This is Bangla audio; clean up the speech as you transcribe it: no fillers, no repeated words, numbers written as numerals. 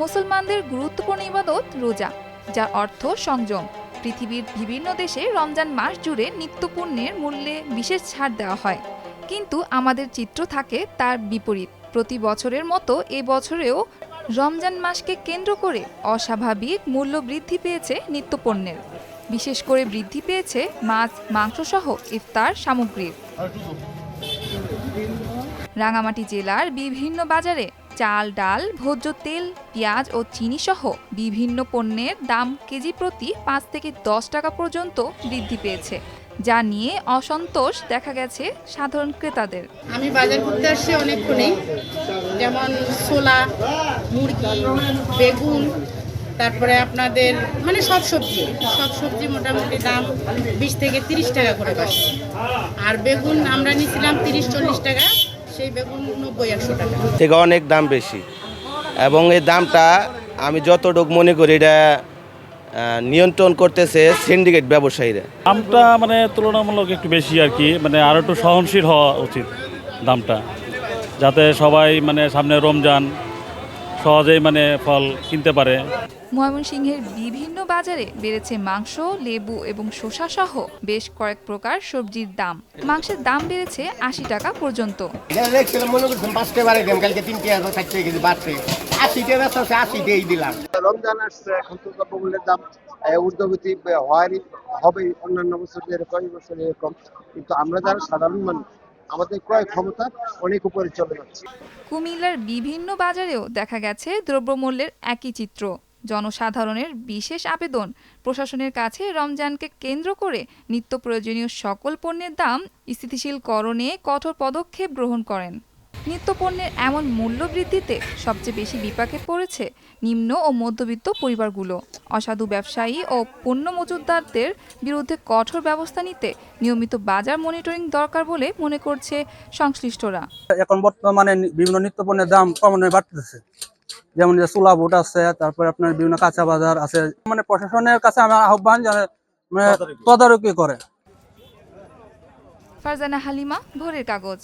মুসলমানদের গুরুত্বপূর্ণ ইবাদত রোজা, যার অর্থ সংযম। পৃথিবীর বিভিন্ন দেশে রমজান মাস জুড়ে নিত্যপণ্যের মূল্যে বিশেষ ছাড় দেওয়া হয়, কিন্তু আমাদের চিত্র থাকে তার বিপরীত। প্রতি বছরের মতো এবছরেও রমজান মাসকে কেন্দ্র করে অস্বাভাবিক মূল্য বৃদ্ধি পেয়েছে নিত্যপণ্যের। বিশেষ করে বৃদ্ধি পেয়েছে মাছ, মাংসসহ ইফতার সামগ্রীর। রাঙামাটি জেলার বিভিন্ন বাজারে চাল, ডাল, ভোজ্য তেল, পেঁয়াজ ও চিনি সহ বিভিন্ন পণ্যের দাম কেজি প্রতি 5 থেকে 10 টাকা পর্যন্ত বৃদ্ধি পেয়েছে, যা নিয়ে অসন্তোষ দেখা গেছে সাধারণ ক্রেতাদের। আমি বাজার করতে আসছি অনেকক্ষণই, যেমন ছোলা, মুরগি, বেগুন, তারপরে আপনাদের মানে সব সবজি মোটামুটি দাম 20 থেকে 30 টাকা করে বাড়ছে। আর বেগুন আমরা নিয়েছিলাম 30-40 টাকা, সেই বেগুন 90-100 টাকা থেকে অনেক দাম বেশি। এবং এই দামটা আমি যতটুকু মনে করি এটা নিয়ন্ত্রণ করতেছে সিন্ডিকেট ব্যবসায়ীরা। দামটা মানে তুলনামূলক একটু বেশি আর কি, মানে আরও একটু সহনশীল হওয়া উচিত দামটা, যাতে সবাই মানে সামনে রমজান সহজেই মানে ফল কিনতে পারে। ময়মনসিংহের বিভিন্ন বাজারে বেড়েছে মাংস, লেবু এবং শসা সহ বেশ কয়েক প্রকার সবজির দাম। মাংসের দাম বেড়েছে 80 টাকা পর্যন্ত। রমজান আসছে, এখন তো দ্রব্যমূল্যের দাম ঊর্ধ্বগতি হবে, অন্যান্য বছর যেরকম এই বছর এরকম, কিন্তু আমরা যারা সাধারণ মানুষ আমাদের ক্রয় ক্ষমতা অনেক উপরে চলে যাচ্ছে। কুমিল্লার বিভিন্ন বাজারেও দেখা গেছে দ্রব্যমূল্যের একই চিত্র। জনসাধারণের বিশেষ আবেদন, প্রশাসনের কাছে রমজানকে কেন্দ্র করে নিত্য প্রয়োজনীয় সকল পণ্যের দাম স্থিতিশীলকরণে কঠোর পদক্ষেপ গ্রহণ করেন। নিত্যপণ্যের এমন মূল্য বৃদ্ধিতে সবচেয়ে বেশি বিপাকে পড়েছে নিম্ন ও মধ্যবিত্ত পরিবারগুলো। অসাধু ব্যবসায়ী ও পণ্য মজুতদারদের বিরুদ্ধে কঠোর ব্যবস্থা নিতে নিয়মিত বাজার মনিটরিং দরকার বলে মনে করছে সংশ্লিষ্টরা। এখন বর্তমানে বিভিন্ন নিত্যপণ্যের দাম ক্রমান্বয়ে বাড়তেছে, যেমন যে ছোলা বুট আছে, তারপরে আপনার বিভিন্ন কাঁচা বাজার আছে। মানে প্রশাসনের কাছে আমার আহ্বান তদারকি করে। ফারজানা হালিমা, ভোরের কাগজ।